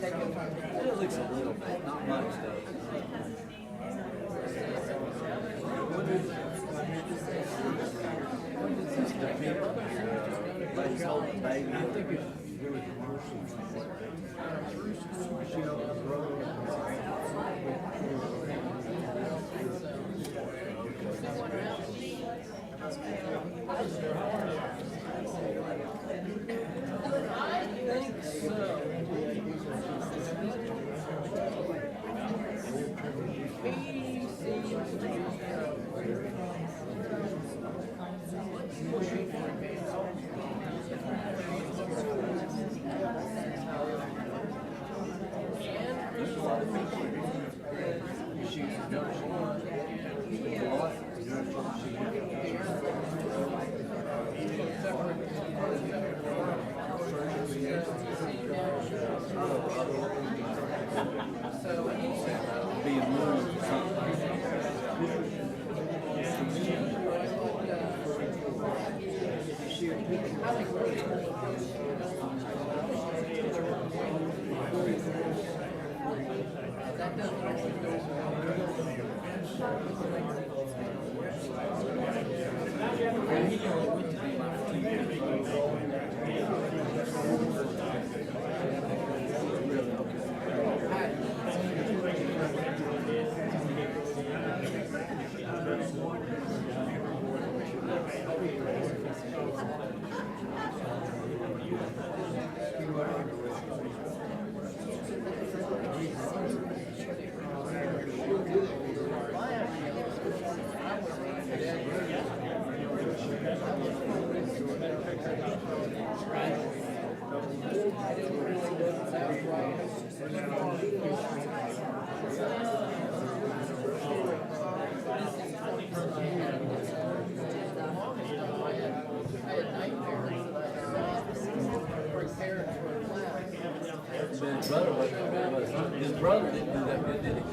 It looks a little bit, not much though. Ladies holding baby. His brother didn't do that good, did he?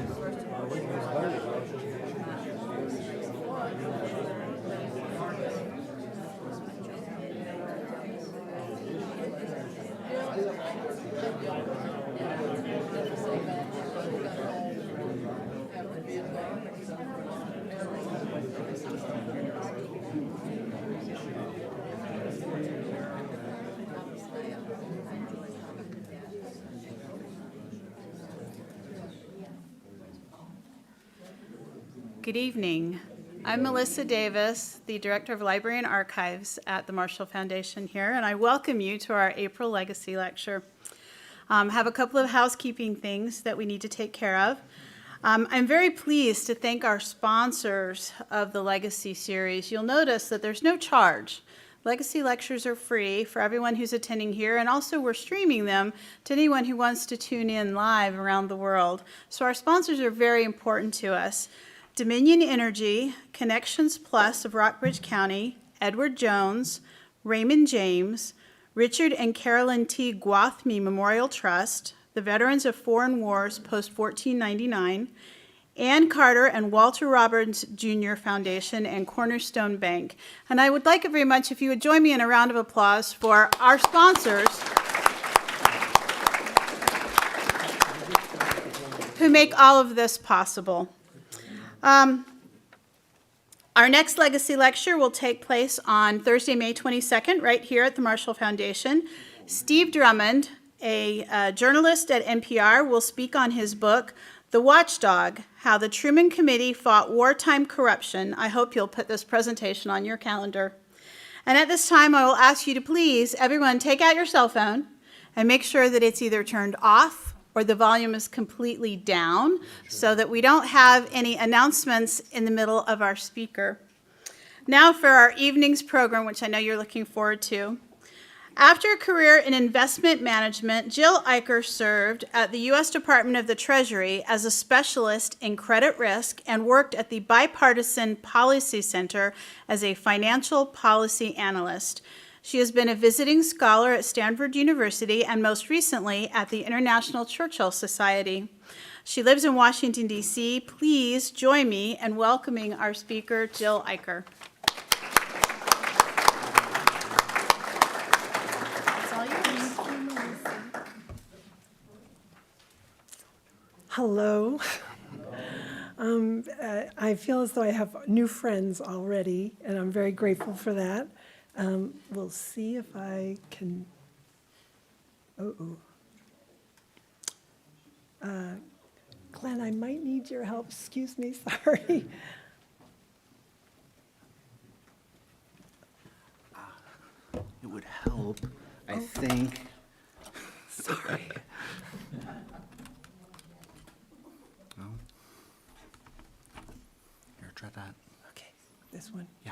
Good evening. I'm Melissa Davis, the Director of Library and Archives at the Marshall Foundation here, and I welcome you to our April Legacy Lecture. Have a couple of housekeeping things that we need to take care of. I'm very pleased to thank our sponsors of the Legacy series. You'll notice that there's no charge. Legacy lectures are free for everyone who's attending here, and also we're streaming them to anyone who wants to tune in live around the world. So our sponsors are very important to us. Dominion Energy, Connections Plus of Rockbridge County, Edward Jones, Raymond James, Richard and Carolyn T. Gwathmey Memorial Trust, the Veterans of Foreign Wars post-1499, Ann Carter and Walter Roberts Jr. Foundation, and Cornerstone Bank. And I would like it very much if you would join me in a round of applause for our sponsors who make all of this possible. Our next Legacy Lecture will take place on Thursday, May 22nd, right here at the Marshall Foundation. Steve Drummond, a journalist at NPR, will speak on his book, The Watchdog, How the Truman Committee Fought Wartime Corruption. I hope you'll put this presentation on your calendar. And at this time, I will ask you to please, everyone, take out your cell phone and make sure that it's either turned off or the volume is completely down so that we don't have any announcements in the middle of our speaker. Now for our evening's program, which I know you're looking forward to. After a career in investment management, Jill Exchequer served at the U.S. Department of the Treasury as a specialist in credit risk and worked at the Bipartisan Policy Center as a financial policy analyst. She has been a visiting scholar at Stanford University and most recently at the International Churchill Society. She lives in Washington, D.C. Please join me in welcoming our speaker, Jill Exchequer. That's all you need. Hello. I feel as though I have new friends already, and I'm very grateful for that. We'll see if I can, Glenn, I might need your help. Excuse me, sorry. It would help, I think. Sorry. No. Here, try that. Okay, this one. Yeah.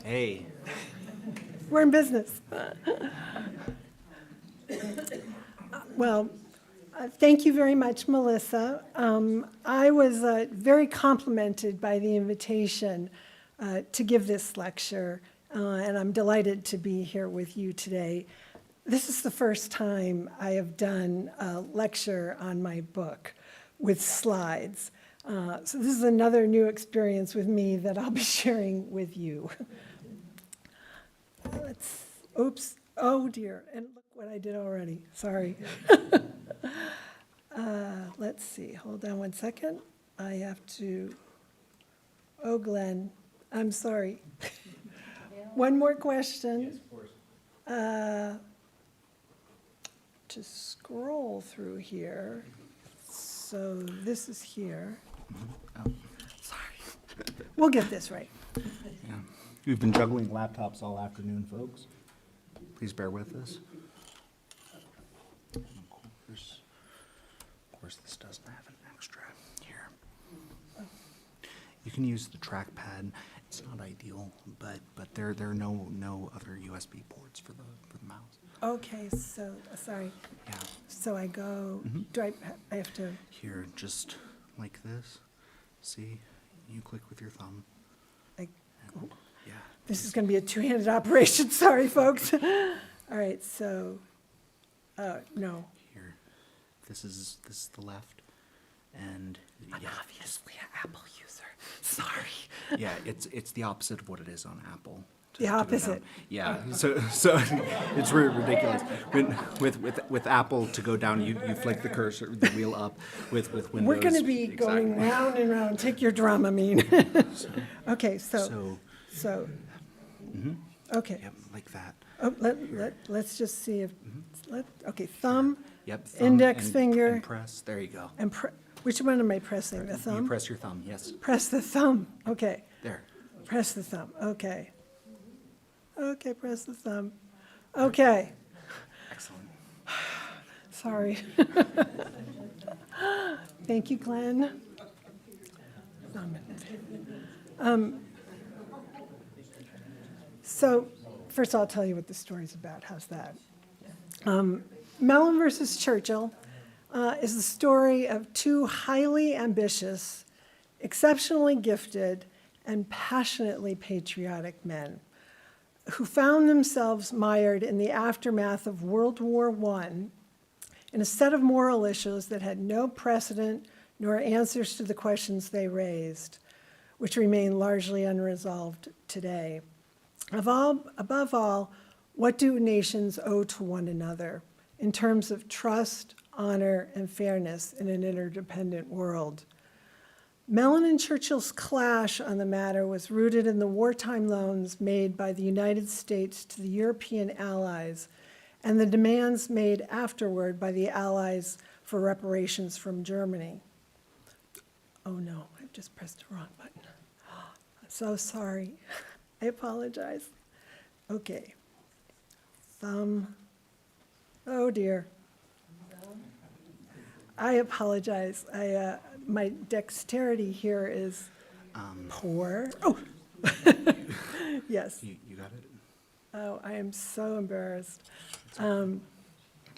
Hey. We're in business. Well, thank you very much, Melissa. I was very complimented by the invitation to give this lecture, and I'm delighted to be here with you today. This is the first time I have done a lecture on my book with slides. So this is another new experience with me that I'll be sharing with you. Oops, oh dear, and look what I did already, sorry. Let's see, hold on one second. I have to, oh Glenn, I'm sorry. One more question. Yes, of course. To scroll through here, so this is here. Oh, Sorry. We'll get this right. yeah. We've been juggling laptops all afternoon, folks. Please bear with us. And of course, this doesn't have an extra here. You can use the trackpad. It's not ideal, but there are no other USB ports for the mouse. Okay, so, sorry. Yeah. So I go, do I have to, Here, just like this. See? You click with your thumb. I, And, yeah. this is gonna be a two-handed operation, sorry, folks. All right, so, no. Here. This is the left. And I'm yeah. obviously an Apple user, sorry. Yeah, it's the opposite of what it is on Apple. The to go opposite. down. Yeah, so it's ridiculous. With Apple to go down, you flick the cursor, the wheel up. With Windows, We're gonna be going exactly. round and round, take your Dramamine. Okay, So, okay. yep, like that. Oh, let's just see if, okay, thumb, Yep. Thumb index and- finger, and press. There you go. and which one am I pressing, the You thumb? press your thumb. Yes. Press the thumb, okay. There. Press the thumb, okay. Okay, press the thumb. Okay, Excellent. sorry. Thank you, Glenn. So, first I'll tell you what the story's about, how's that? Mellon versus Churchill is the story of two highly ambitious, exceptionally gifted, and passionately patriotic men who found themselves mired in the aftermath of World War I in a set of moral issues that had no precedent nor answers to the questions they raised, which remain largely unresolved today. Above all, what do nations owe to one another in terms of trust, honor, and fairness in an interdependent world? Mellon and Churchill's clash on the matter was rooted in the wartime loans made by the United States to the European allies and the demands made afterward by the allies for reparations from Germany. Oh no, I've just pressed the wrong button. I'm so sorry. I apologize. Okay. Thumb. Oh dear. I apologize. My dexterity here is poor. Oh, yes. You got it. Oh, I am so embarrassed.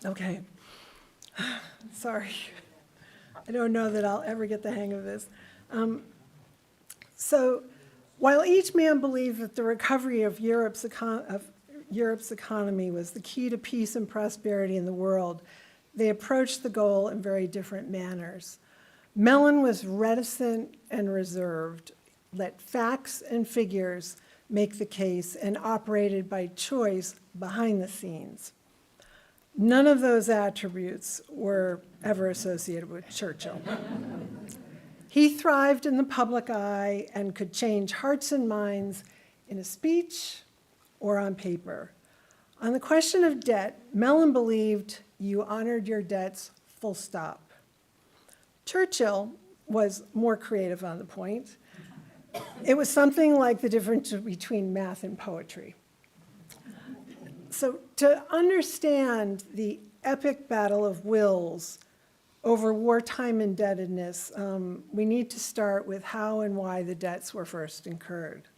Okay. Sorry. I don't know that I'll ever get the hang of this. So, while each man believed that the recovery of Europe's economy was the key to peace and prosperity in the world, they approached the goal in very different manners. Mellon was reticent and reserved, let facts and figures make the case, and operated by choice behind the scenes. None of those attributes were ever associated with Churchill. He thrived in the public eye and could change hearts and minds in a speech or on paper. On the question of debt, Mellon believed you honored your debts, full stop. Churchill was more creative on the point. It was something like the difference between math and poetry. So to understand the epic battle of wills over wartime indebtedness, we need to start with how and why the debts were first incurred.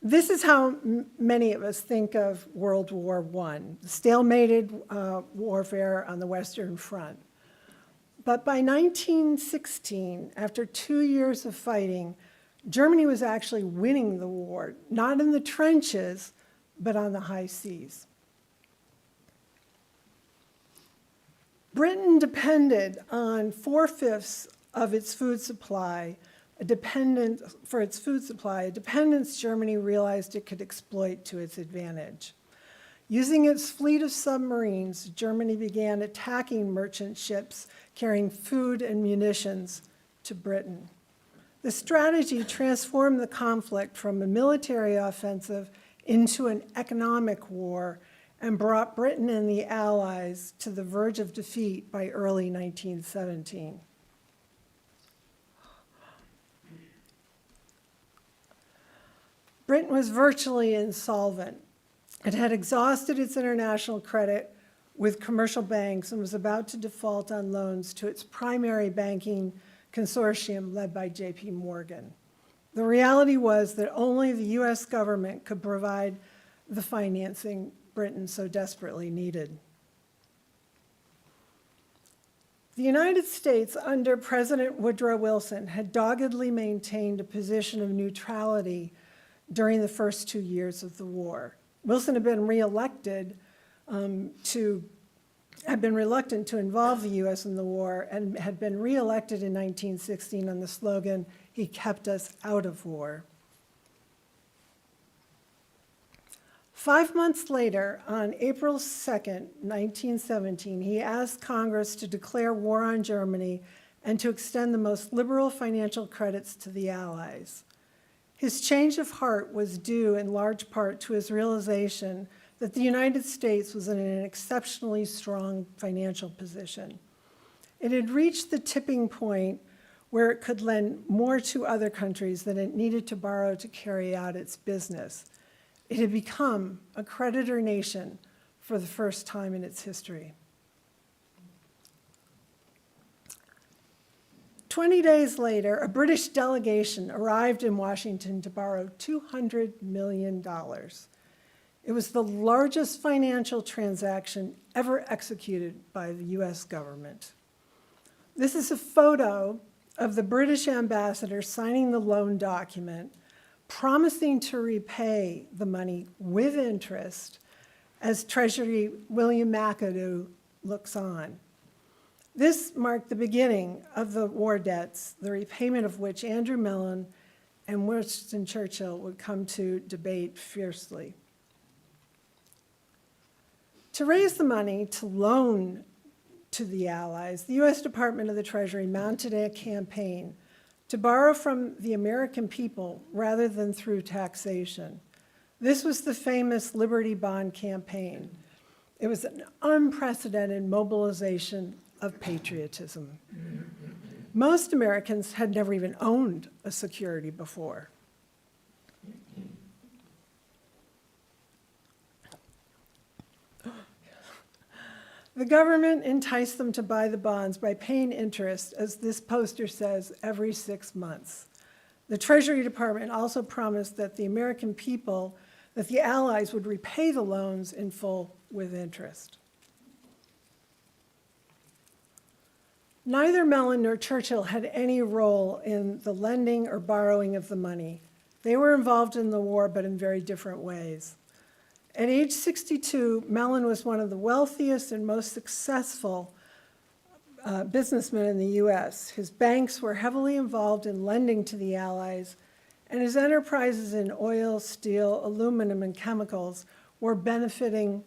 This is how many of us think of World War I, stalemated warfare on the Western Front. But by 1916, after 2 years of fighting, Germany was actually winning the war, not in the trenches, but on the high seas. Britain depended on 4/5 of its food supply, a dependence Germany realized it could exploit to its advantage. Using its fleet of submarines, Germany began attacking merchant ships carrying food and munitions to Britain. The strategy transformed the conflict from a military offensive into an economic war and brought Britain and the Allies to the verge of defeat by early 1917. Britain was virtually insolvent. It had exhausted its international credit with commercial banks and was about to default on loans to its primary banking consortium led by J.P. Morgan. The reality was that only the U.S. government could provide the financing Britain so desperately needed. The United States, under President Woodrow Wilson, had doggedly maintained a position of neutrality during the first 2 years of the war. Wilson had been reluctant to involve the U.S. in the war and had been reelected in 1916 on the slogan, "He kept us out of war." 5 months later, on April 2nd, 1917, he asked Congress to declare war on Germany and to extend the most liberal financial credits to the Allies. His change of heart was due in large part to his realization that the United States was in an exceptionally strong financial position. It had reached the tipping point where it could lend more to other countries than it needed to borrow to carry out its business. It had become a creditor nation for the first time in its history. 20 days later, a British delegation arrived in Washington to borrow $200 million. It was the largest financial transaction ever executed by the US government. This is a photo of the British ambassador signing the loan document, promising to repay the money with interest as Treasury William McAdoo looks on. This marked the beginning of the war debts, the repayment of which Andrew Mellon and Winston Churchill would come to debate fiercely. To raise the money to loan to the Allies, the U.S. Department of the Treasury mounted a campaign to borrow from the American people rather than through taxation. This was the famous Liberty Bond campaign. It was an unprecedented mobilization of patriotism. Most Americans had never even owned a security before. The government enticed them to buy the bonds by paying interest, as this poster says, every 6 months. The Treasury Department also promised that the American people, that the Allies would repay the loans in full with interest. Neither Mellon nor Churchill had any role in the lending or borrowing of the money. They were involved in the war, but in very different ways. At age 62, Mellon was one of the wealthiest and most successful businessmen in the US. His banks were heavily involved in lending to the Allies, and his enterprises in oil, steel, aluminum, and chemicals were benefiting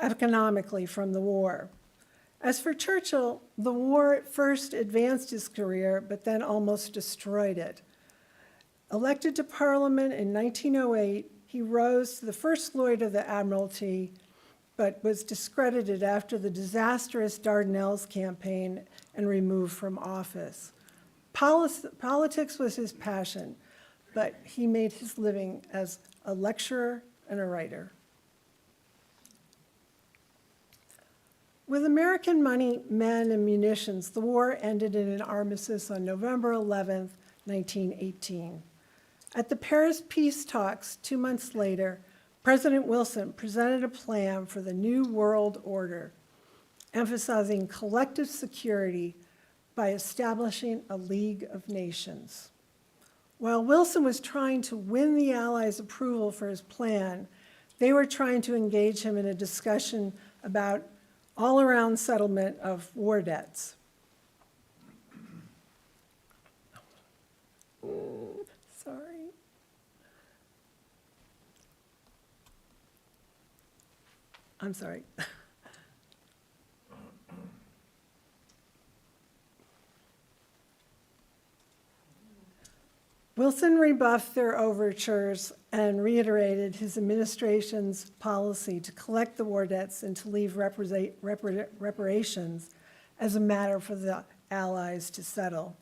economically from the war. As for Churchill, the war at first advanced his career, but then almost destroyed it. Elected to Parliament in 1908, he rose to the First Lord of the Admiralty, but was discredited after the disastrous Dardanelles campaign and removed from office. Politics was his passion, but he made his living as a lecturer and a writer. With American money, men, and munitions, the war ended in an armistice on November 11, 1918. At the Paris peace talks 2 months later, President Wilson presented a plan for the New World Order, emphasizing collective security by establishing a League of Nations. While Wilson was trying to win the Allies' approval for his plan, they were trying to engage him in a discussion about all-around settlement of war debts. Sorry. I'm sorry. Wilson rebuffed their overtures and reiterated his administration's policy to collect the war debts and to leave reparations as a matter for the Allies to settle.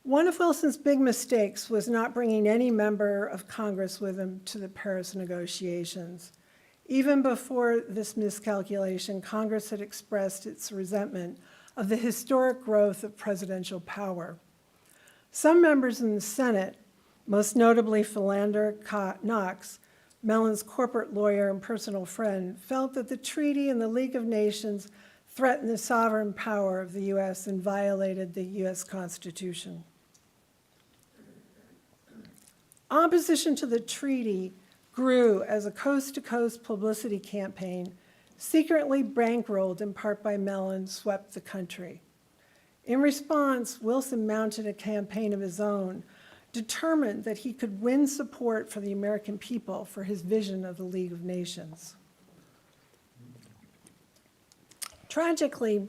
One of Wilson's big mistakes was not bringing any member of Congress with him to the Paris negotiations. Even before this miscalculation, Congress had expressed its resentment of the historic growth of presidential power. Some members in the Senate, most notably Philander Knox, Mellon's corporate lawyer and personal friend, felt that the treaty and the League of Nations threatened the sovereign power of the U.S. and violated the U.S. Constitution. Opposition to the treaty grew as a coast-to-coast publicity campaign, secretly bankrolled in part by Mellon, swept the country. In response, Wilson mounted a campaign of his own, determined that he could win support for the American people for his vision of the League of Nations. Tragically,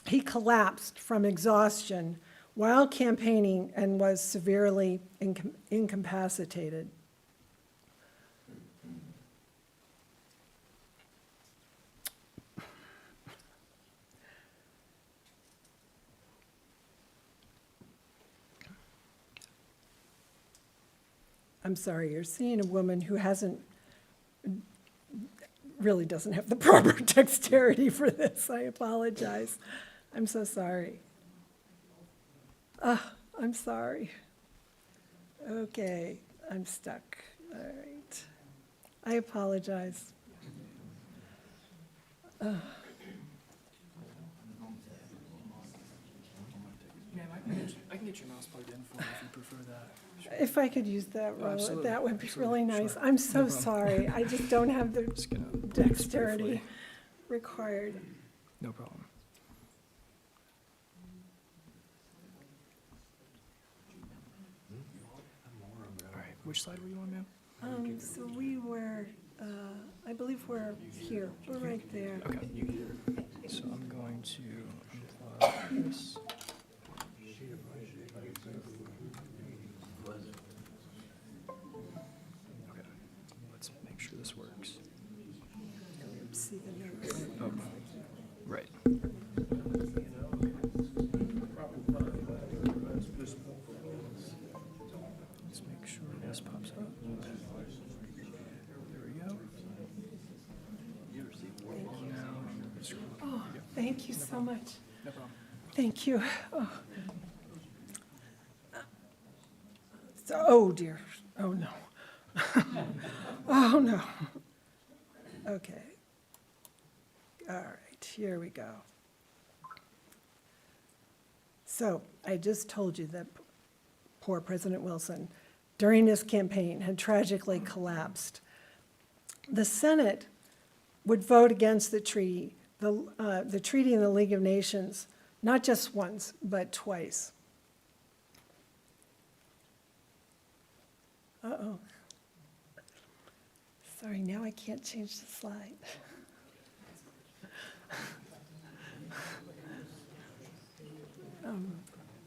he collapsed from exhaustion while campaigning and was severely incapacitated. I'm sorry, you're seeing a woman who really doesn't have the proper dexterity for this. I apologize. I'm so sorry. I'm sorry. Okay, I'm stuck. All right. I apologize. Ma'am, I can get your mouse plugged in for you if you prefer that. If I could use that, Oh, Roland, absolutely. that would be Absolutely. really nice. Sure. I'm so No problem. sorry. I just don't have the Just gonna dexterity briefly. required. No problem. All right, which slide were you on, ma'am? So we were, I believe we're here. We're right there. Okay. So I'm going to unplug this. Okay, let's make sure this works. See the notes. Oh, right. Let's make sure this pops up. There we go. Oh, thank you so much. No problem. Thank you. Oh. Oh dear. Oh no. Oh no. Okay. All right, here we go. So I just told you that poor President Wilson, during his campaign, had tragically collapsed. The Senate would vote against the treaty, the treaty in the League of Nations, not just once, but twice. Uh-oh, Sorry, now I can't change the slide. I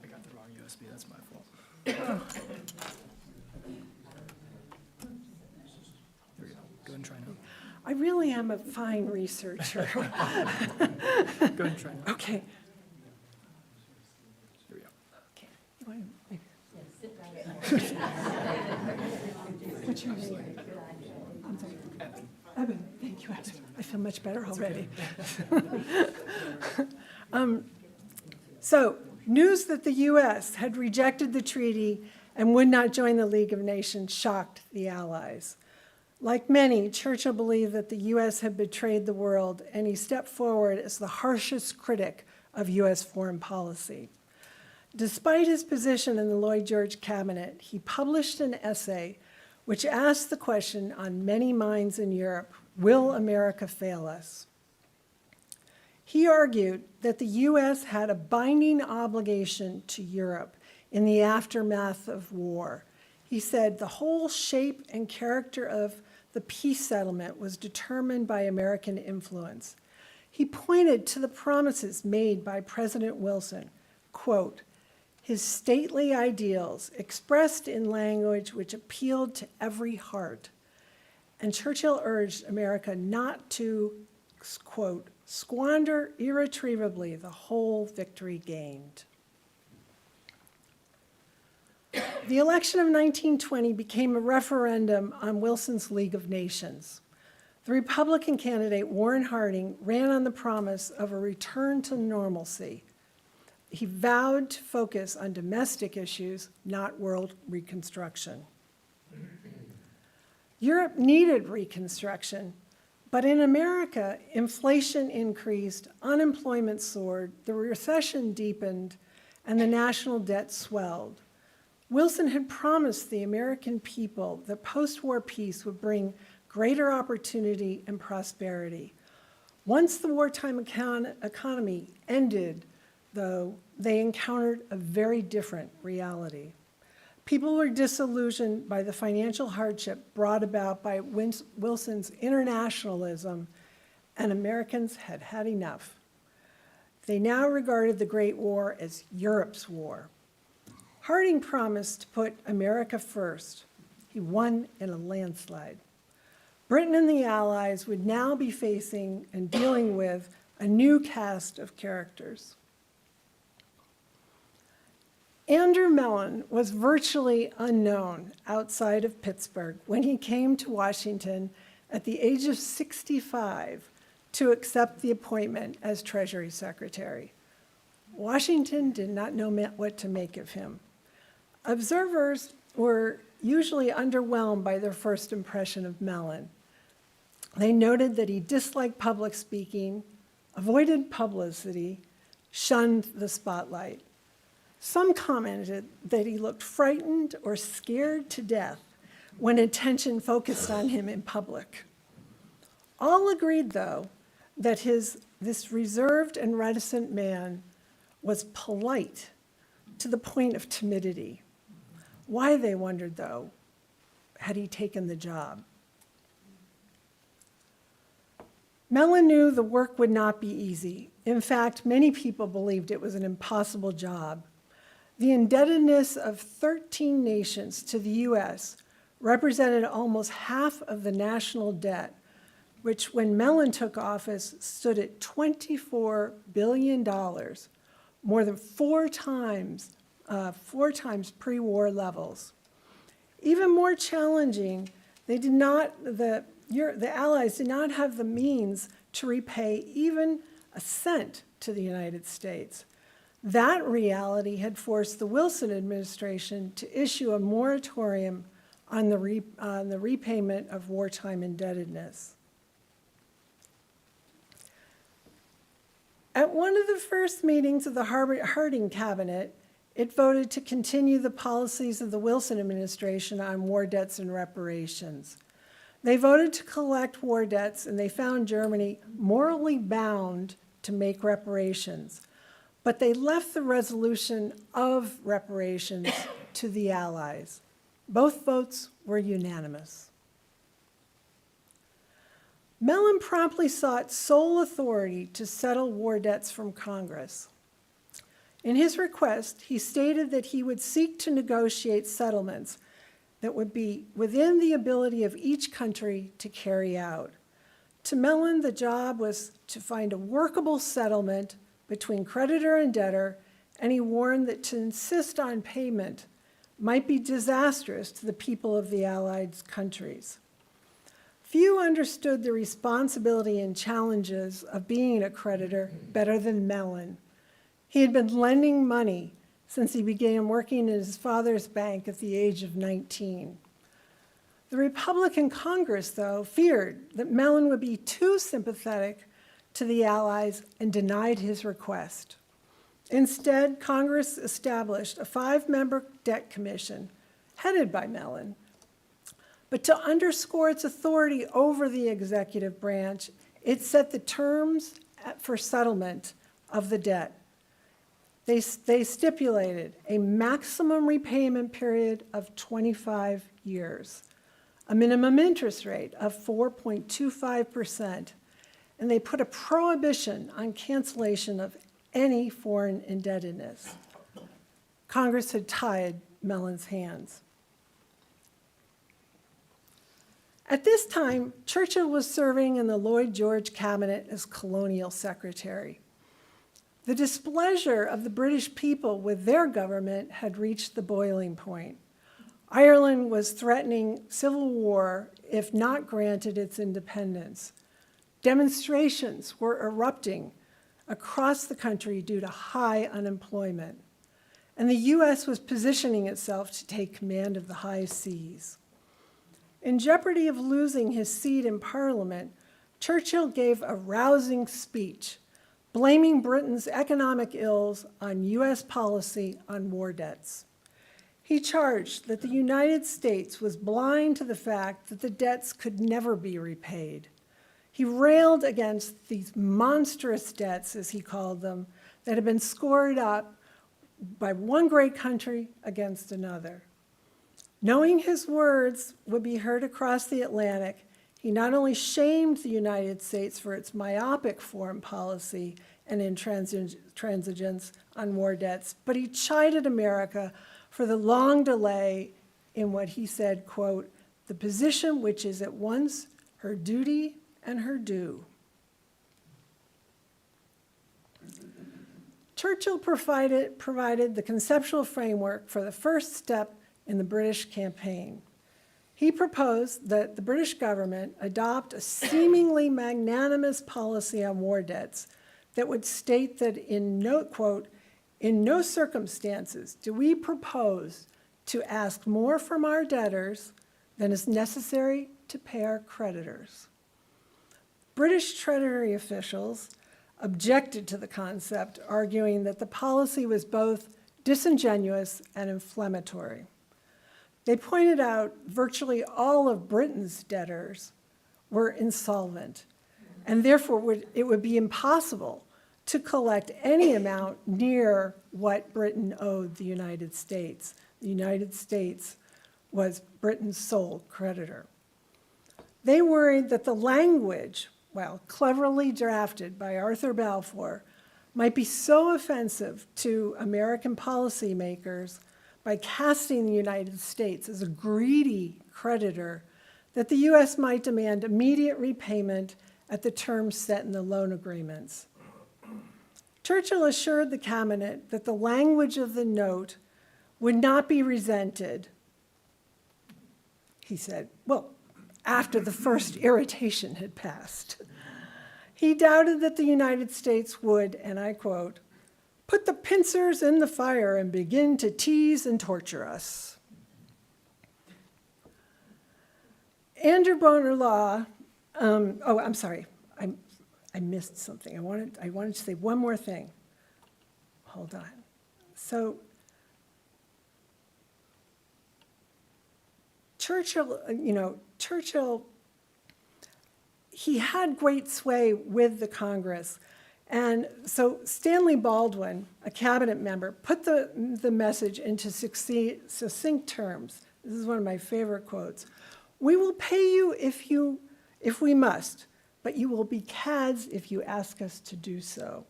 got the wrong USB, that's my fault. There we go. Go ahead and try now. I really am a fine researcher. Go ahead and try now. Okay. There we go. Okay. You want to- What's your name? I'm sorry. Evan. Thank you, Evan. I feel much better already. So, news that the U.S. had rejected the treaty and would not join the League of Nations shocked the Allies. Like many, Churchill believed that the U.S. had betrayed the world, and he stepped forward as the harshest critic of U.S. foreign policy. Despite his position in the Lloyd George cabinet, he published an essay which asked the question on many minds in Europe, will America fail us? He argued that the U.S. had a binding obligation to Europe in the aftermath of war. He said the whole shape and character of the peace settlement was determined by American influence. He pointed to the promises made by President Wilson, quote, his stately ideals expressed in language which appealed to every heart. And Churchill urged America not to, quote, squander irretrievably the whole victory gained. The election of 1920 became a referendum on Wilson's League of Nations. The Republican candidate, Warren Harding, ran on the promise of a return to normalcy. He vowed to focus on domestic issues, not world reconstruction. Europe needed reconstruction, but in America, inflation increased, unemployment soared, the recession deepened, and the national debt swelled. Wilson had promised the American people that post-war peace would bring greater opportunity and prosperity. Once the wartime economy ended, though, they encountered a very different reality. People were disillusioned by the financial hardship brought about by Wilson's internationalism, and Americans had had enough. They now regarded the Great War as Europe's war. Harding promised to put America first. He won in a landslide. Britain and the Allies would now be facing and dealing with a new cast of characters. Andrew Mellon was virtually unknown outside of Pittsburgh when he came to Washington at the age of 65 to accept the appointment as Treasury Secretary. Washington did not know what to make of him. Observers were usually underwhelmed by their first impression of Mellon. They noted that he disliked public speaking, avoided publicity, shunned the spotlight. Some commented that he looked frightened or scared to death when attention focused on him in public. All agreed, though, that this reserved and reticent man was polite to the point of timidity. Why, they wondered, though, had he taken the job? Mellon knew the work would not be easy. In fact, many people believed it was an impossible job. The indebtedness of 13 nations to the U.S. represented almost half of the national debt, which, when Mellon took office, stood at $24 billion, more than four times pre-war levels. Even more challenging, the Allies did not have the means to repay even a cent to the United States. That reality had forced the Wilson administration to issue a moratorium on the repayment of wartime indebtedness. At one of the first meetings of the Harding cabinet, it voted to continue the policies of the Wilson administration on war debts and reparations. They voted to collect war debts, and they found Germany morally bound to make reparations. But they left the resolution of reparations to the Allies. Both votes were unanimous. Mellon promptly sought sole authority to settle war debts from Congress. In his request, he stated that he would seek to negotiate settlements that would be within the ability of each country to carry out. To Mellon, the job was to find a workable settlement between creditor and debtor, and he warned that to insist on payment might be disastrous to the people of the Allied countries. Few understood the responsibility and challenges of being a creditor better than Mellon. He had been lending money since he began working in his father's bank at the age of 19. The Republican Congress, though, feared that Mellon would be too sympathetic to the Allies and denied his request. Instead, Congress established a 5-member debt commission headed by Mellon. But to underscore its authority over the executive branch, it set the terms for settlement of the debt. They stipulated a maximum repayment period of 25 years, a minimum interest rate of 4.25%, and they put a prohibition on cancellation of any foreign indebtedness. Congress had tied Mellon's hands. At this time, Churchill was serving in the Lloyd George cabinet as colonial secretary. The displeasure of the British people with their government had reached the boiling point. Ireland was threatening civil war if not granted its independence. Demonstrations were erupting across the country due to high unemployment, and the U.S. was positioning itself to take command of the high seas. In jeopardy of losing his seat in Parliament, Churchill gave a rousing speech, blaming Britain's economic ills on U.S. policy on war debts. He charged that the United States was blind to the fact that the debts could never be repaid. He railed against these monstrous debts, as he called them, that had been scored up by one great country against another. Knowing his words would be heard across the Atlantic, he not only shamed the United States for its myopic foreign policy and intransigence on war debts, but he chided America for the long delay in what he said, quote, the position which is at once her duty and her due. Churchill provided the conceptual framework for the first step in the British campaign. He proposed that the British government adopt a seemingly magnanimous policy on war debts that would state that in no, quote, in no circumstances do we propose to ask more from our debtors than is necessary to pay our creditors. British Treasury officials objected to the concept, arguing that the policy was both disingenuous and inflammatory. They pointed out virtually all of Britain's debtors were insolvent, and therefore it would be impossible to collect any amount near what Britain owed the United States. The United States was Britain's sole creditor. They worried that the language, well, cleverly drafted by Arthur Balfour, might be so offensive to American policymakers by casting the United States as a greedy creditor that the U.S. might demand immediate repayment at the terms set in the loan agreements. Churchill assured the cabinet that the language of the note would not be resented. He said, well, after the first irritation had passed. He doubted that the United States would, and I quote, put the pincers in the fire and begin to tease and torture us. Andrew Bonar Law, I'm sorry, I missed something. I wanted to say one more thing. Hold on. So Churchill, he had great sway with the Congress. And so Stanley Baldwin, a cabinet member, put the message into succinct terms. This is one of my favorite quotes. We will pay you if we must, but you will be cads if you ask us to do so.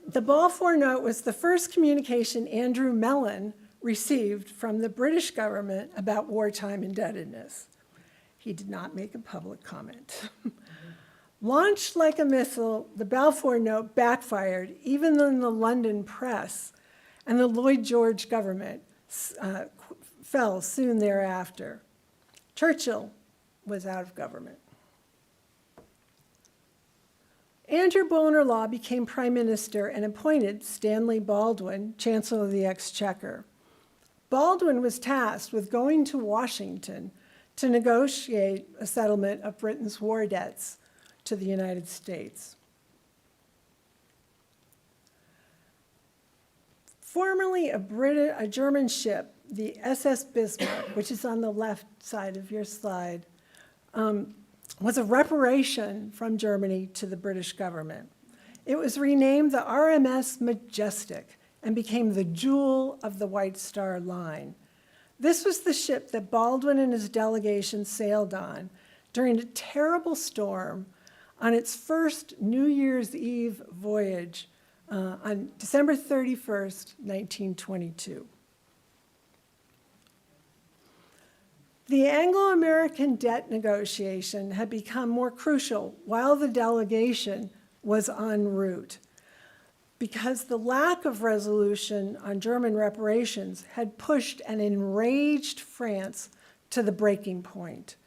The Balfour Note was the first communication Andrew Mellon received from the British government about wartime indebtedness. He did not make a public comment. Launched like a missile, the Balfour Note backfired even in the London press, and the Lloyd George government fell soon thereafter. Churchill was out of government. Andrew Bonar Law became prime minister and appointed Stanley Baldwin, Chancellor of the Exchequer. Baldwin was tasked with going to Washington to negotiate a settlement of Britain's war debts to the United States. Formerly a German ship, the SS Bismarck, which is on the left side of your slide, was a reparation from Germany to the British government. It was renamed the RMS Majestic and became the jewel of the White Star Line. This was the ship that Baldwin and his delegation sailed on during a terrible storm on its first New Year's Eve voyage on December 31st, 1922. The Anglo-American debt negotiation had become more crucial while the delegation was en route, because the lack of resolution on German reparations had pushed an enraged France to the breaking point.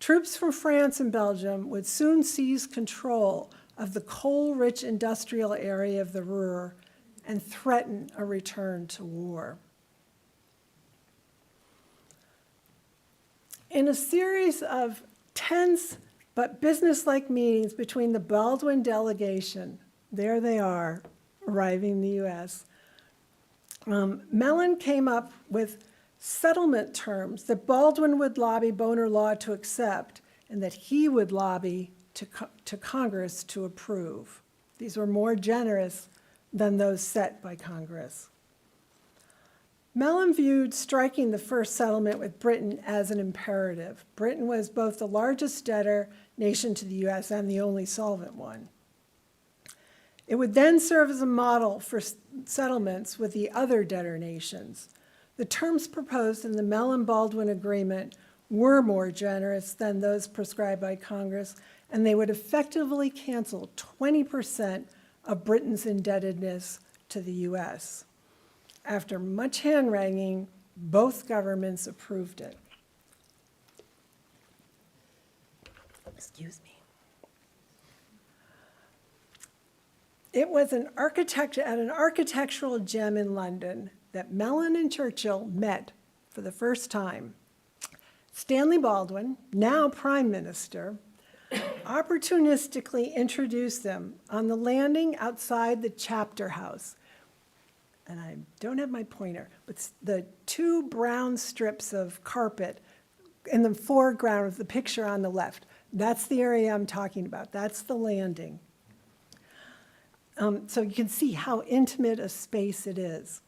Troops from France and Belgium would soon seize control of the coal-rich industrial area of the Ruhr and threaten a return to war. In a series of tense but businesslike meetings between the Baldwin delegation, there they are, arriving in the US, Mellon came up with settlement terms that Baldwin would lobby Bonar Law to accept and that he would lobby to Congress to approve. These were more generous than those set by Congress. Mellon viewed striking the first settlement with Britain as an imperative. Britain was both the largest debtor nation to the US and the only solvent one. It would then serve as a model for settlements with the other debtor nations. The terms proposed in the Mellon-Baldwin Agreement were more generous than those prescribed by Congress, and they would effectively cancel 20% of Britain's indebtedness to the US. After much hand-wringing, both governments approved it. Excuse me. It was at an architectural gem in London that Mellon and Churchill met for the first time. Stanley Baldwin, now Prime Minister, opportunistically introduced them on the landing outside the Chapter House. And I don't have my pointer, but the two brown strips of carpet in the foreground of the picture on the left, that's the area I'm talking about. That's the landing. So you can see how intimate a space it is.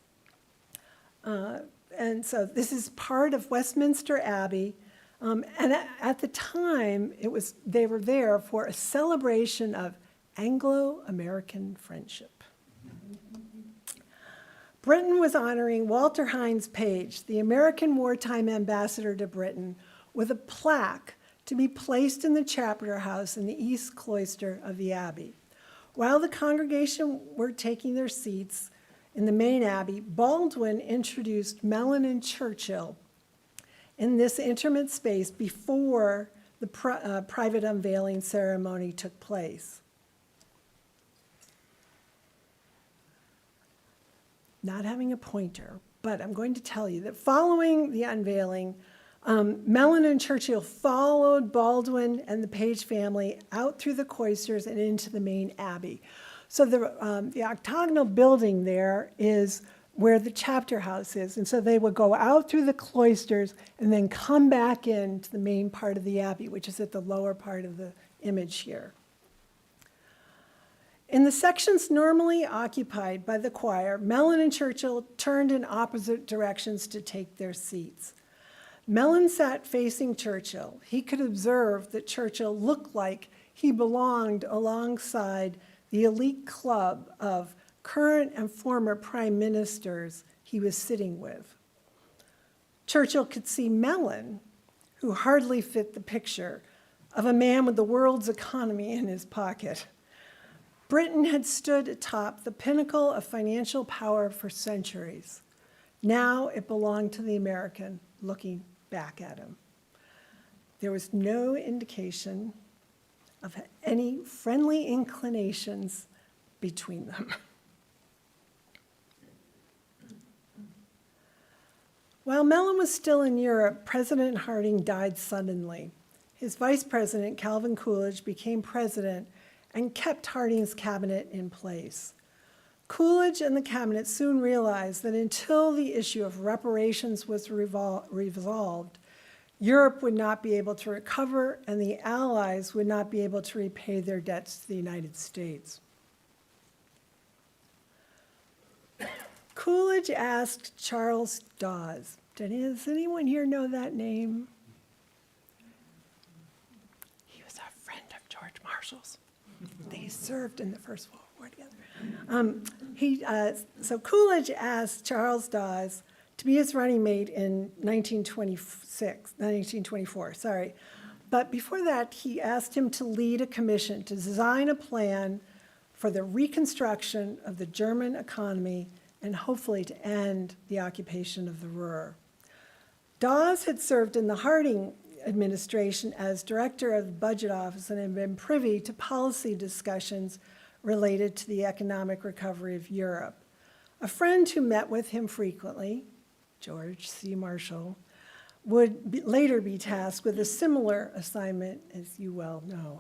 And so this is part of Westminster Abbey. And at the time, they were there for a celebration of Anglo-American friendship. Britain was honoring Walter Hines Page, the American wartime ambassador to Britain, with a plaque to be placed in the chapter house in the east cloister of the Abbey. While the congregation were taking their seats in the main Abbey, Baldwin introduced Mellon and Churchill in this intimate space before the private unveiling ceremony took place. Not having a pointer, but I'm going to tell you that following the unveiling, Mellon and Churchill followed Baldwin and the Page family out through the cloisters and into the main abbey. So the octagonal building there is where the chapter house is. And so they would go out through the cloisters and then come back into the main part of the abbey, which is at the lower part of the image here. In the sections normally occupied by the choir, Mellon and Churchill turned in opposite directions to take their seats. Mellon sat facing Churchill. He could observe that Churchill looked like he belonged alongside the elite club of current and former prime ministers he was sitting with. Churchill could see Mellon, who hardly fit the picture of a man with the world's economy in his pocket. Britain had stood atop the pinnacle of financial power for centuries. Now it belonged to the American looking back at him. There was no indication of any friendly inclinations between them. While Mellon was still in Europe, President Harding died suddenly. His vice president, Calvin Coolidge, became president and kept Harding's cabinet in place. Coolidge and the cabinet soon realized that until the issue of reparations was resolved, Europe would not be able to recover and the Allies would not be able to repay their debts to the United States. Coolidge asked Charles Dawes. Does anyone here know that name? He was a friend of George Marshall's. They served in the First World War together. So Coolidge asked Charles Dawes to be his running mate in 1924. But before that, he asked him to lead a commission to design a plan for the reconstruction of the German economy and hopefully to end the occupation of the Ruhr. Dawes had served in the Harding administration as director of the budget office and had been privy to policy discussions related to the economic recovery of Europe. A friend who met with him frequently, George C. Marshall, would later be tasked with a similar assignment, as you well know.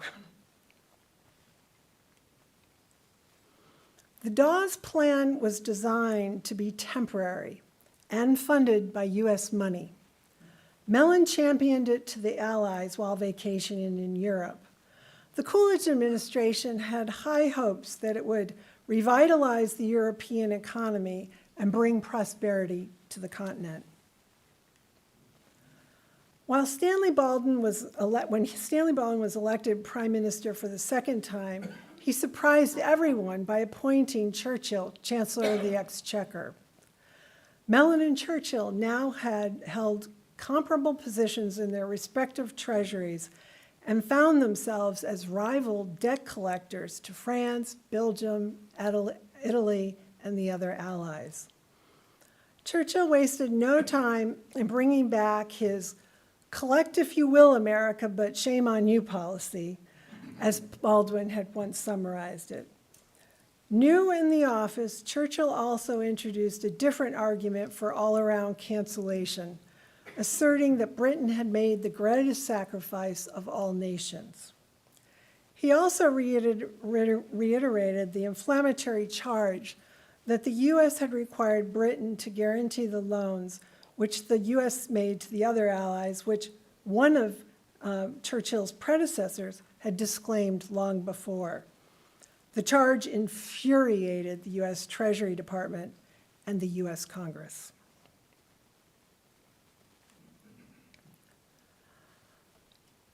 The Dawes plan was designed to be temporary and funded by U.S. money. Mellon championed it to the Allies while vacationing in Europe. The Coolidge administration had high hopes that it would revitalize the European economy and bring prosperity to the continent. When Stanley Baldwin was elected prime minister for the second time, he surprised everyone by appointing Churchill Chancellor of the Exchequer. Mellon and Churchill now had held comparable positions in their respective treasuries and found themselves as rival debt collectors to France, Belgium, Italy, and the other allies. Churchill wasted no time in bringing back his "collect if you will, America, but shame on you" policy, as Baldwin had once summarized it. New in the office, Churchill also introduced a different argument for all-around cancellation, asserting that Britain had made the greatest sacrifice of all nations. He also reiterated the inflammatory charge that the U.S. had required Britain to guarantee the loans which the U.S. made to the other allies, which one of Churchill's predecessors had disclaimed long before. The charge infuriated the U.S. Treasury Department and the U.S. Congress.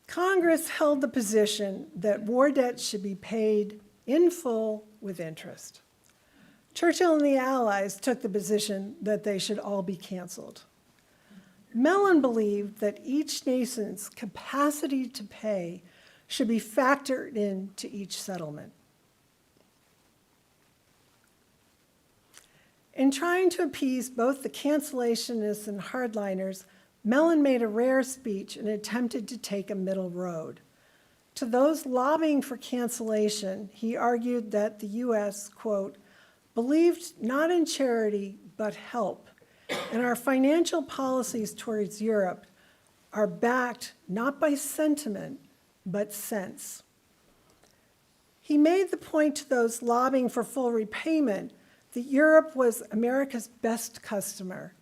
Congress held the position that war debts should be paid in full with interest. Churchill and the Allies took the position that they should all be canceled. Mellon believed that each nation's capacity to pay should be factored into each settlement. In trying to appease both the cancellationists and hardliners, Mellon made a rare speech and attempted to take a middle road. To those lobbying for cancellation, he argued that the U.S., quote, believed not in charity but help, and our financial policies towards Europe are backed not by sentiment but sense. He made the point to those lobbying for full repayment that Europe was America's best customer,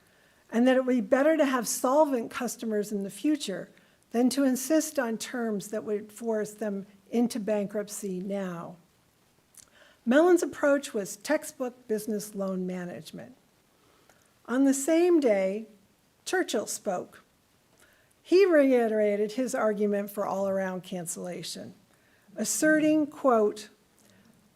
and that it would be better to have solvent customers in the future than to insist on terms that would force them into bankruptcy now. Mellon's approach was textbook business loan management. On the same day, Churchill spoke. He reiterated his argument for all-around cancellation, asserting, quote,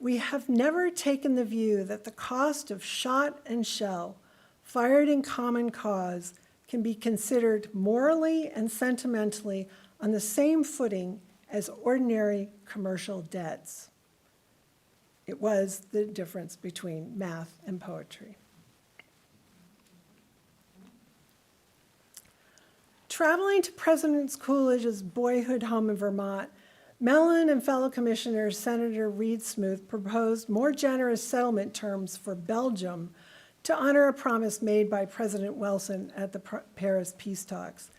"We have never taken the view that the cost of shot and shell fired in common cause can be considered morally and sentimentally on the same footing as ordinary commercial debts." It was the difference between math and poetry. Traveling to President Coolidge's boyhood home in Vermont, Mellon and fellow commissioner Senator Reed Smoot proposed more generous settlement terms for Belgium to honor a promise made by President Wilson at the Paris peace talks.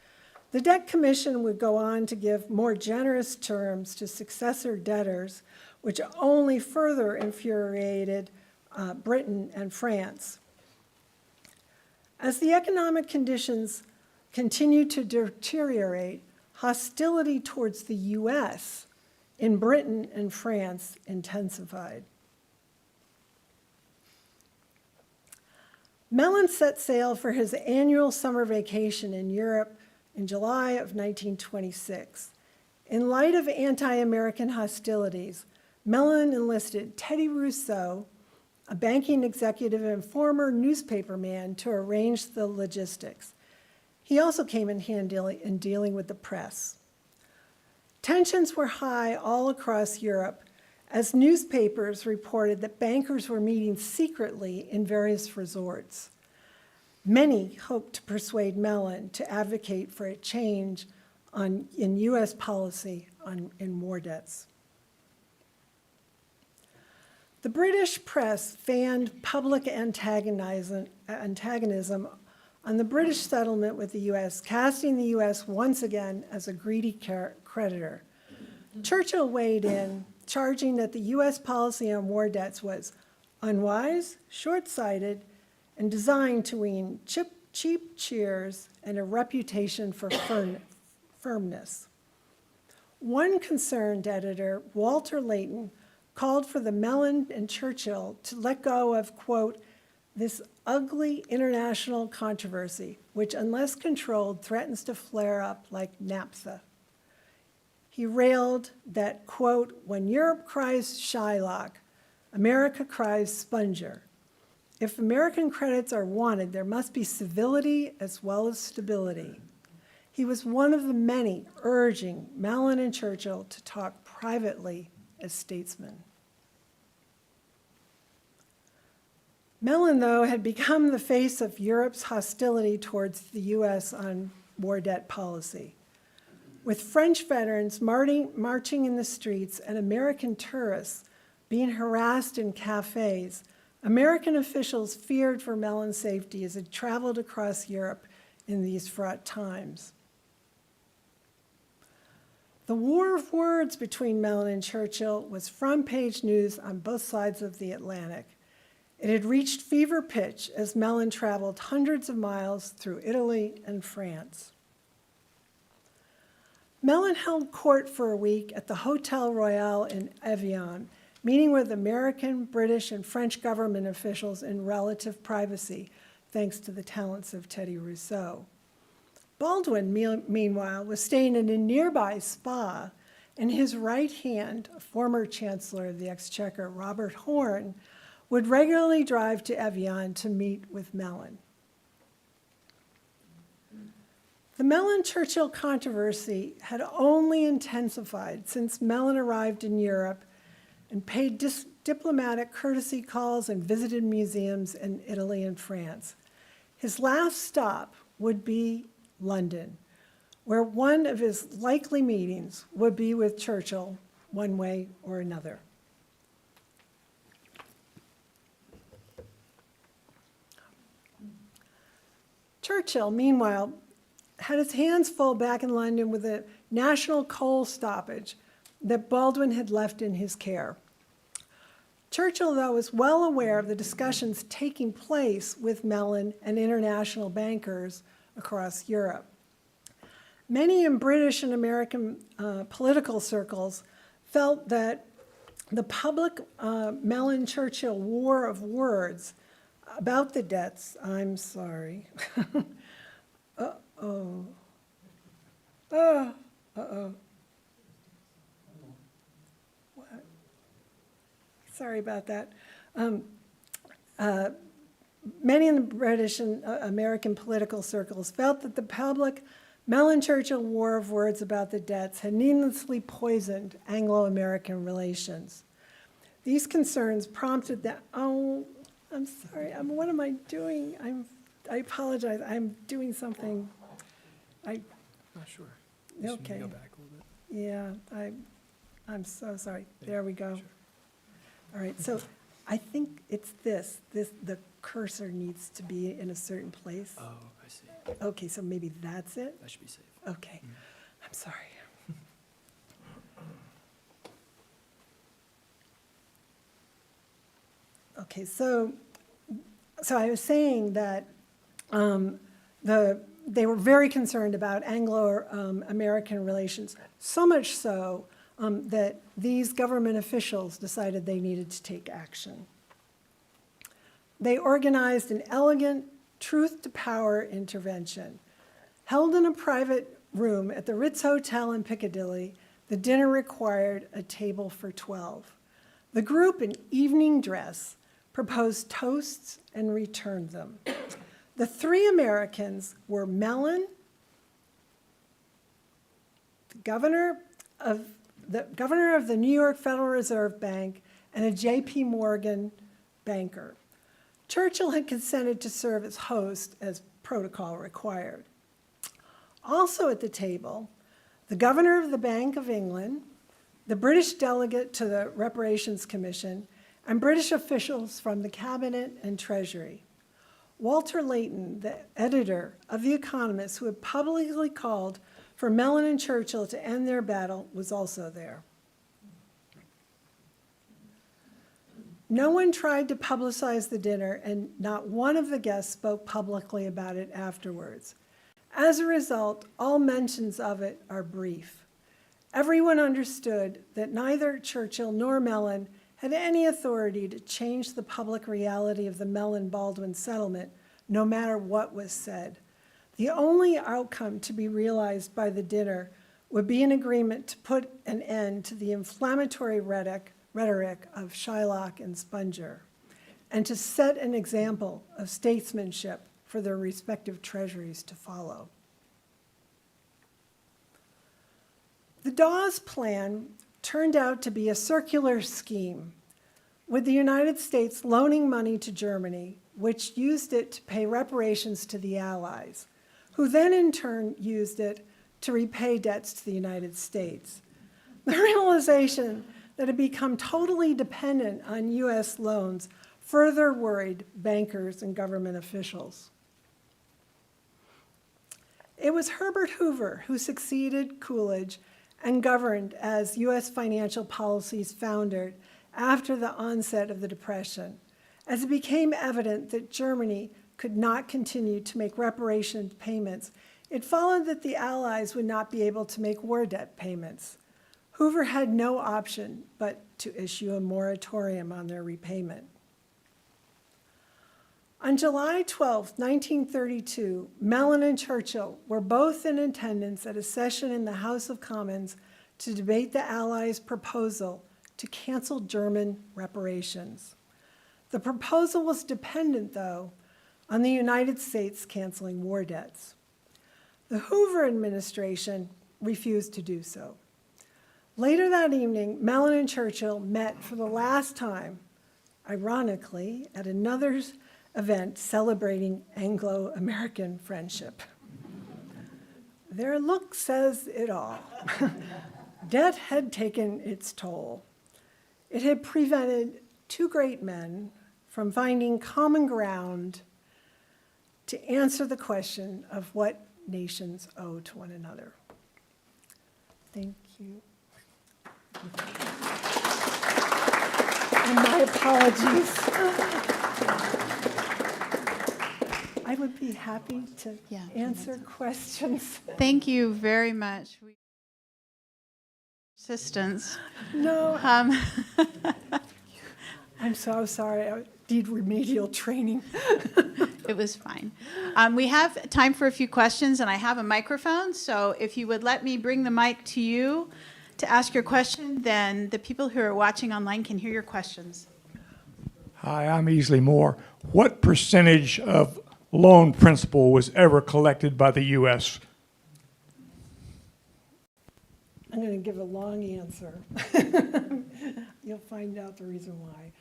The Debt Commission would go on to give more generous terms to successor debtors, which only further infuriated Britain and France. As the economic conditions continued to deteriorate, hostility towards the U.S. in Britain and France intensified. Mellon set sail for his annual summer vacation in Europe in July of 1926. In light of anti-American hostilities, Mellon enlisted Teddy Rousseau, a banking executive and former newspaperman, to arrange the logistics. He also came in handy in dealing with the press. Tensions were high all across Europe as newspapers reported that bankers were meeting secretly in various resorts. Many hoped to persuade Mellon to advocate for a change in U.S. policy in war debts. The British press fanned public antagonism on the British settlement with the U.S., casting the U.S. once again as a greedy creditor. Churchill weighed in, charging that the U.S. policy on war debts was unwise, short-sighted, and designed to win cheap cheers and a reputation for firmness. One concerned editor, Walter Layton, called for the Mellon and Churchill to let go of, quote, "this ugly international controversy, which unless controlled threatens to flare up like naphtha." He railed that, quote, "when Europe cries Shylock, America cries Sponger. If American credits are wanted, there must be civility as well as stability." He was one of the many urging Mellon and Churchill to talk privately as statesmen. Mellon, though, had become the face of Europe's hostility towards the U.S. on war debt policy. With French veterans marching in the streets and American tourists being harassed in cafes, American officials feared for Mellon's safety as he traveled across Europe in these fraught times. The war of words between Mellon and Churchill was front-page news on both sides of the Atlantic. It had reached fever pitch as Mellon traveled hundreds of miles through Italy and France. Mellon held court for a week at the Hotel Royal in Evian, meeting with American, British, and French government officials in relative privacy, thanks to the talents of Teddy Rousseau. Baldwin, meanwhile, was staying in a nearby spa, and his right hand, a former Chancellor of the Exchequer, Robert Horne, would regularly drive to Evian to meet with Mellon. The Mellon-Churchill controversy had only intensified since Mellon arrived in Europe and paid diplomatic courtesy calls and visited museums in Italy and France. His last stop would be London, where one of his likely meetings would be with Churchill one way or another. Churchill, meanwhile, had his hands full back in London with a national coal stoppage that Baldwin had left in his care. Churchill, though, was well aware of the discussions taking place with Mellon and international bankers across Europe. Many in British and American political circles felt that the public Mellon-Churchill war of words about the debts, I'm sorry. Oh, uh-oh. What? Sorry about that. Many in the British and American political circles felt that the public Mellon-Churchill war of words about the debts had needlessly poisoned Anglo-American relations. These concerns prompted that, oh, I'm sorry, what am I doing? I apologize, I'm doing something. Not sure. You just need to Okay. go back a little bit. Yeah, I'm so sorry. There we go. Sure. All right, so I think it's the cursor needs to be in a certain place. Oh, I see. Okay, so maybe that's it? That should be safe. Okay, I'm sorry. Okay, so I was saying that they were very concerned about Anglo-American relations, so much so that these government officials decided they needed to take action. They organized an elegant truth-to-power intervention. Held in a private room at the Ritz Hotel in Piccadilly, the dinner required a table for 12. The group, in evening dress, proposed toasts and returned them. The three Americans were Mellon, the governor of the New York Federal Reserve Bank, and a J.P. Morgan banker. Churchill had consented to serve as host as protocol required. Also at the table, the governor of the Bank of England, the British delegate to the Reparations Commission, and British officials from the Cabinet and Treasury. Walter Layton, the editor of The Economist, who had publicly called for Mellon and Churchill to end their battle, was also there. No one tried to publicize the dinner, and not one of the guests spoke publicly about it afterwards. As a result, all mentions of it are brief. Everyone understood that neither Churchill nor Mellon had any authority to change the public reality of the Mellon-Baldwin settlement, no matter what was said. The only outcome to be realized by the dinner would be an agreement to put an end to the inflammatory rhetoric of Shylock and Sponger, and to set an example of statesmanship for their respective treasuries to follow. The Dawes Plan turned out to be a circular scheme, with the United States loaning money to Germany, which used it to pay reparations to the Allies, who then in turn used it to repay debts to the United States. The realization that had become totally dependent on US loans further worried bankers and government officials. It was Herbert Hoover who succeeded Coolidge and governed as US financial policy's founder after the onset of the Depression, as it became evident that Germany could not continue to make reparation payments. It followed that the Allies would not be able to make war debt payments. Hoover had no option but to issue a moratorium on their repayment. On July 12, 1932, Mellon and Churchill were both in attendance at a session in the House of Commons to debate the Allies' proposal to cancel German reparations. The proposal was dependent, though, on the United States canceling war debts. The Hoover administration refused to do so. Later that evening, Mellon and Churchill met for the last time, ironically, at another event celebrating Anglo-American friendship. Their look says it all. Debt had taken its toll. It had prevented two great men from finding common ground to answer the question of what nations owe to one another. Thank you. And my apologies. I would be happy to answer questions. Thank you very much. Assistance. No, I'm so sorry, I need remedial training. It was fine. We have time for a few questions, and I have a microphone, so if you would let me bring the mic to you to ask your question, then the people who are watching online can hear your questions. Hi, I'm Easley Moore. What percentage of loan principal was ever collected by the U.S.? I'm going to give a long answer. You'll find out the reason why.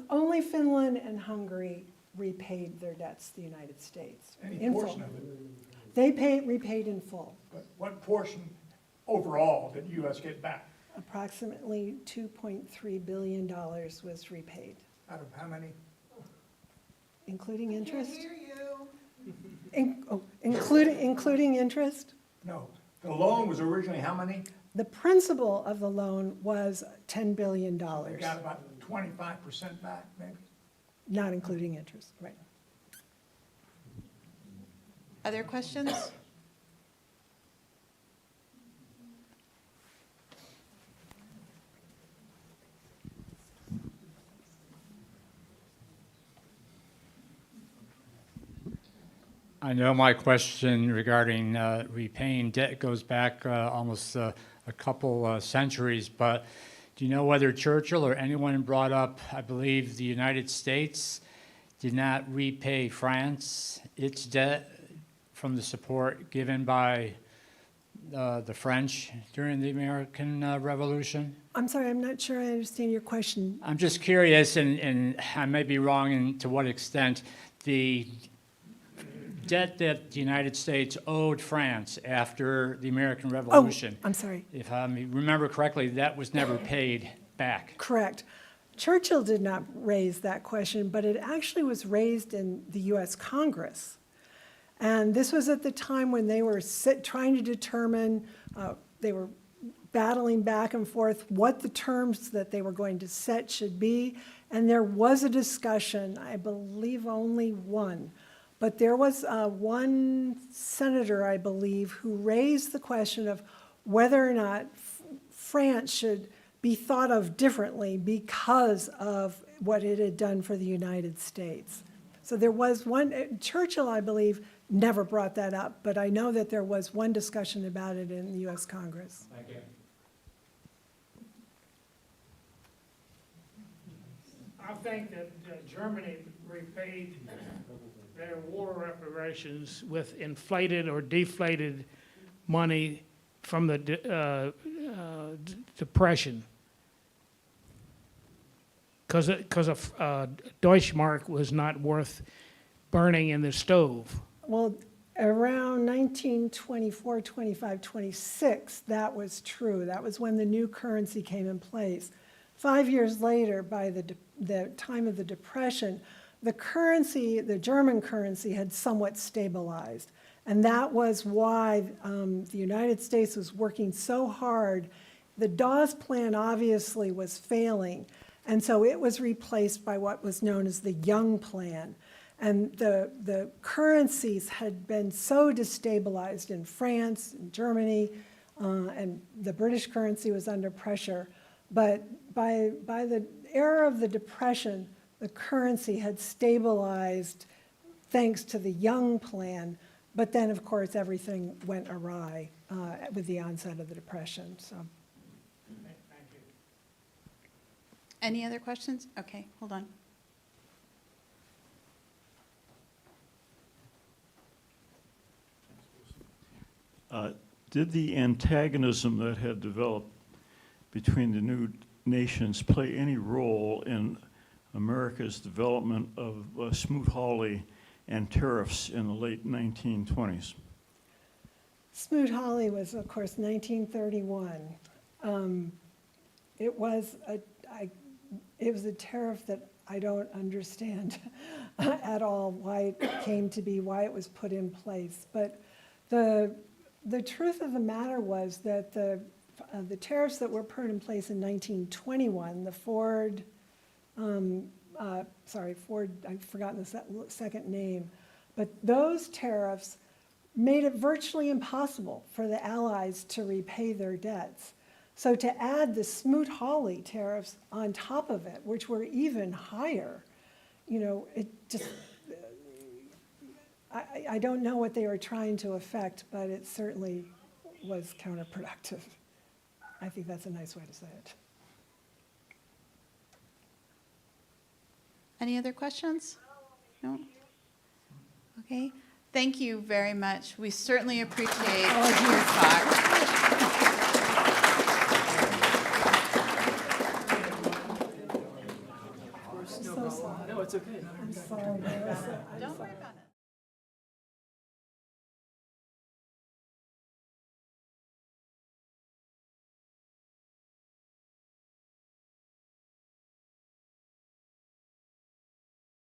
Only Finland and Hungary repaid their debts to the United States. Any in portion full. of it? They repaid in full. But what portion overall did the U.S. get back? Approximately $2.3 billion was repaid, Out of how many? including interest. Including interest. No. The loan was originally how many? The principal of the loan was $10 billion, We got about 25% back, maybe? not including interest, right. Other questions? I know my question regarding repaying debt goes back almost a couple centuries, but do you know whether Churchill or anyone brought up, I believe the United States did not repay France its debt from the support given by the French during the American Revolution? I'm sorry, I'm not sure I understand your question. I'm just curious, and I may be wrong in to what extent, the debt that the United States owed France after the American Revolution. I'm sorry. If I remember correctly, that was never paid back. Correct. Churchill did not raise that question, but it actually was raised in the US Congress. And this was at the time when they were trying to determine, they were battling back and forth what the terms that they were going to set should be. And there was a discussion, I believe only one, but there was one senator, I believe, who raised the question of whether or not France should be thought of differently because of what it had done for the United States. So there was one, Churchill, I believe, never brought that up, but I know that there was one discussion about it in the US Congress. Thank you. I think that Germany repaid their war reparations with inflated or deflated money from the Depression. Because a Deutschmark was not worth burning in the stove. Well, around 1924, 25, 26, that was true. That was when the new currency came in place. 5 years later, by the time of the Depression, the currency, the German currency, had somewhat stabilized. And that was why the United States was working so hard. The Dawes Plan obviously was failing, and so it was replaced by what was known as the Young Plan. And the currencies had been so destabilized in France, in Germany, and the British currency was under pressure. But by the era of the Depression, the currency had stabilized thanks to the Young Plan. But then, of course, everything went awry with the onset of the Depression. So, Any other questions? Okay, hold on. Did the antagonism that had developed between the new nations play any role in America's development of Smoot-Hawley and tariffs in the late 1920s? Smoot-Hawley was, of course, 1931. It was a tariff that I don't understand at all why it came to be, why it was put in place. But the truth of the matter was that the tariffs that were put in place in 1921, the Ford, I've forgotten the second name, but those tariffs made it virtually impossible for the Allies to repay their debts. So to add the Smoot-Hawley tariffs on top of it, which were even higher, you know, it just, I don't know what they were trying to affect, but it certainly was counterproductive. I think that's a nice way to say it. Any other questions? No? Okay. Thank you very much. We certainly appreciate your talk. So sorry. No, it's okay. I'm sorry, Marissa. I'm Don't sorry. worry about it.